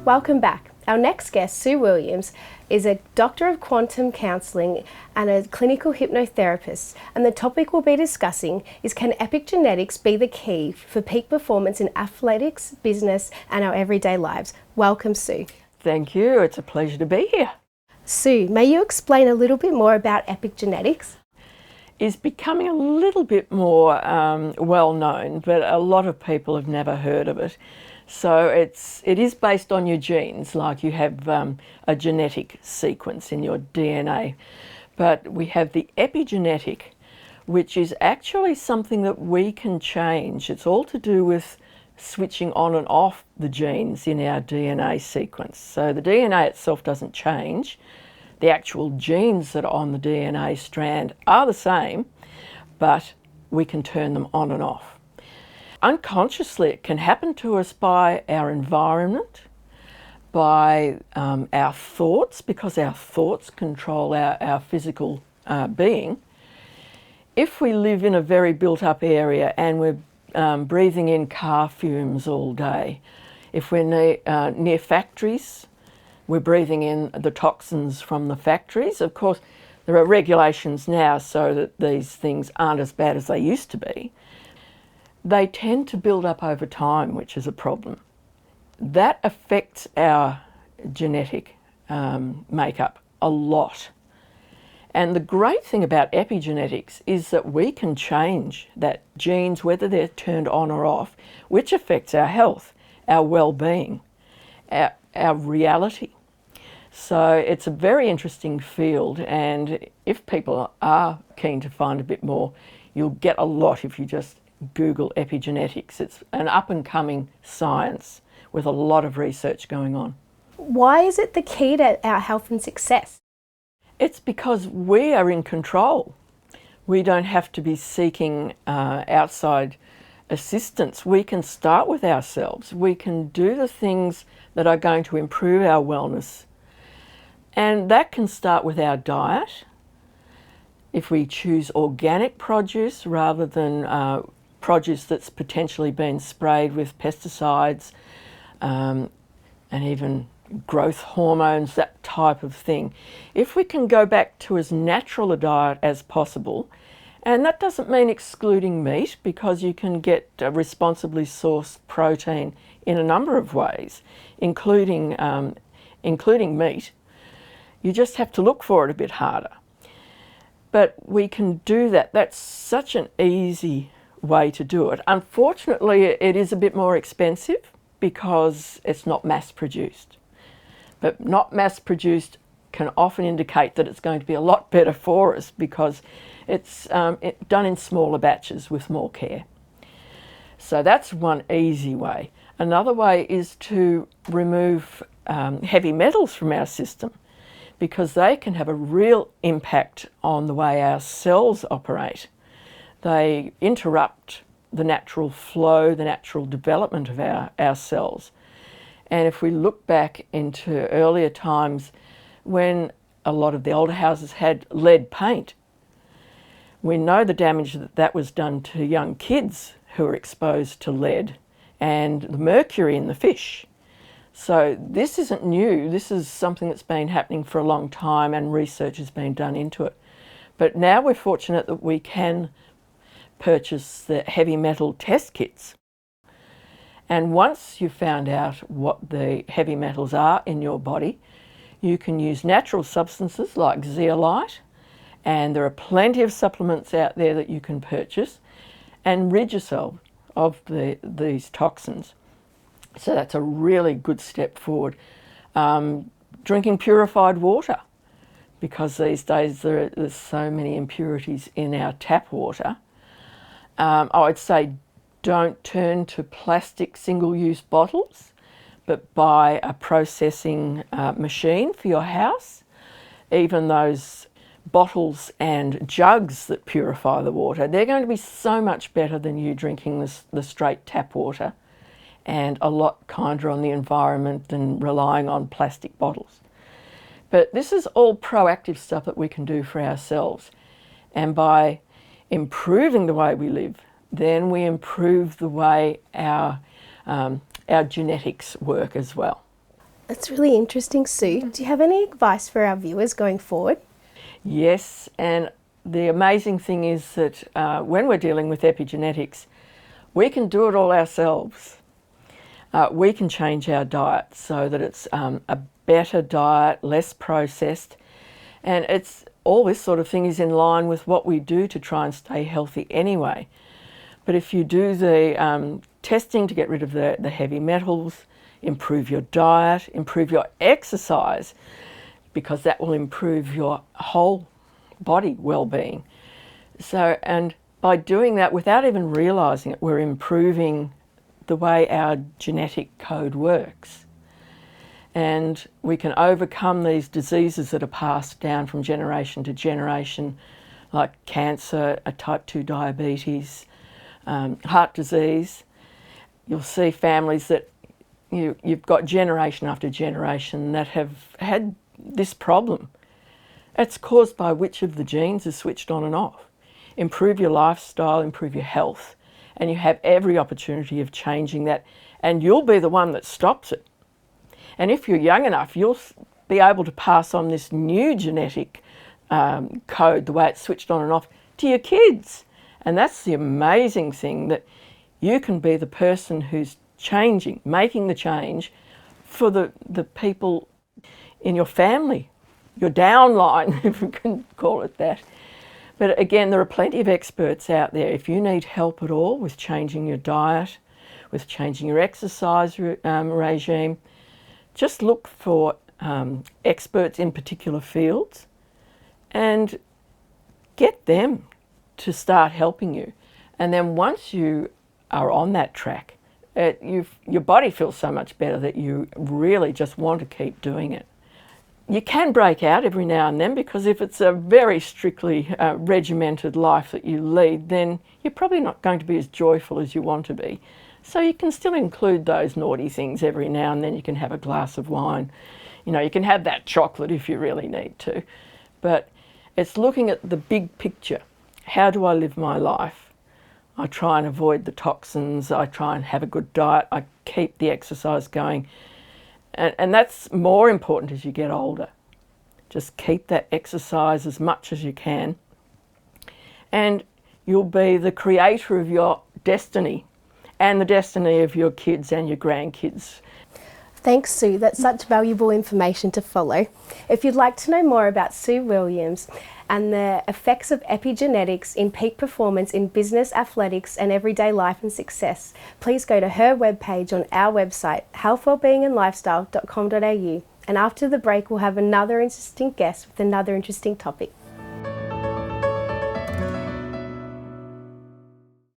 Welcome back. Our next guest, Sue Williams, is a doctor of quantum counselling and a clinical hypnotherapist, and the topic we'll be discussing is, can epigenetics be the key for peak performance in athletics, business and our everyday lives? Welcome, Sue. Thank you. It's a pleasure to be here. Sue, may you explain a little bit more about epigenetics? Is becoming a little bit more well known, but a lot of people have never heard of it. So it is based on your genes, like you have a genetic sequence in your DNA. But we have the epigenetic, which is actually something that we can change. It's all to do with switching on and off the genes in our DNA sequence. So the DNA itself doesn't change. The actual genes that are on the DNA strand are the same, but we can turn them on and off. Unconsciously, it can happen to us by our environment, by our thoughts, because our thoughts control our physical being. If we live in a very built-up area and we're breathing in car fumes all day, if we're near factories, we're breathing in the toxins from the factories. Of course, there are regulations now so that these things aren't as bad as they used to be. They tend to build up over time, which is a problem. That affects our genetic makeup a lot. And the great thing about epigenetics is that we can change that genes, whether they're turned on or off, which affects our health, our well-being, our reality. So it's a very interesting field, and if people are keen to find a bit more, you'll get a lot if you just Google epigenetics. It's an up-and-coming science with a lot of research going on. Why is it the key to our health and success? It's because we are in control. We don't have to be seeking outside assistance. We can start with ourselves. We can do the things that are going to improve our wellness. And that can start with our diet. If we choose organic produce rather than produce that's potentially been sprayed with pesticides and even growth hormones, that type of thing. If we can go back to as natural a diet as possible, and that doesn't mean excluding meat, because you can get responsibly sourced protein in a number of ways, including meat. You just have to look for it a bit harder. But we can do that. That's such an easy way to do it. Unfortunately, it is a bit more expensive because it's not mass produced. But not mass produced can often indicate that it's going to be a lot better for us because it's done in smaller batches with more care. So that's one easy way. Another way is to remove heavy metals from our system, because they can have a real impact on the way our cells operate. They interrupt the natural flow, the natural development of our cells. And if we look back into earlier times when a lot of the older houses had lead paint, we know the damage that was done to young kids who were exposed to lead and the mercury in the fish. So this isn't new. This is something that's been happening for a long time, and research has been done into it. But now we're fortunate that we can purchase the heavy metal test kits. And once you've found out what the heavy metals are in your body, you can use natural substances like zeolite, and there are plenty of supplements out there that you can purchase, and rid yourself of these toxins. So that's a really good step forward. Drinking purified water, because these days there's so many impurities in our tap water. I would say don't turn to plastic single-use bottles, but buy a processing machine for your house. Even those bottles and jugs that purify the water, they're going to be so much better than you drinking the straight tap water, and a lot kinder on the environment than relying on plastic bottles. But this is all proactive stuff that we can do for ourselves. And by improving the way we live, then we improve the way our genetics work as well. That's really interesting, Sue. Do you have any advice for our viewers going forward? Yes, and the amazing thing is that when we're dealing with epigenetics, we can do it all ourselves. We can change our diet so that it's a better diet, less processed, and it's all this sort of thing is in line with what we do to try and stay healthy anyway. But if you do the testing to get rid of the heavy metals, improve your diet, improve your exercise, because that will improve your whole body well-being. So, and by doing that without even realising it, we're improving the way our genetic code works. And we can overcome these diseases that are passed down from generation to generation, like cancer, type 2 diabetes, heart disease. You'll see families that you've got generation after generation that have had this problem. It's caused by which of the genes is switched on and off. Improve your lifestyle, improve your health, and you have every opportunity of changing that, and you'll be the one that stops it. And if you're young enough, you'll be able to pass on this new genetic code, the way it's switched on and off, to your kids. And that's the amazing thing, that you can be the person who's changing, making the change for the people in your family, your downline, if we can call it that. But again, there are plenty of experts out there. If you need help at all with changing your diet, with changing your exercise regime, just look for experts in particular fields and get them to start helping you. And then once you are on that track, your body feels so much better that you really just want to keep doing it. You can break out every now and then, because if it's a very strictly regimented life that you lead, then you're probably not going to be as joyful as you want to be. So you can still include those naughty things every now and then. You can have a glass of wine. You know, you can have that chocolate if you really need to. But it's looking at the big picture. How do I live my life? I try and avoid the toxins. I try and have a good diet. I keep the exercise going. And that's more important as you get older. Just keep that exercise as much as you can. And you'll be the creator of your destiny and the destiny of your kids and your grandkids. Thanks, Sue. That's such valuable information to follow. If you'd like to know more about Sue Williams and the effects of epigenetics in peak performance in business, athletics and everyday life and success, please go to her webpage on our website, healthwellbeingandlifestyle.com.au. And after the break, we'll have another interesting guest with another interesting topic.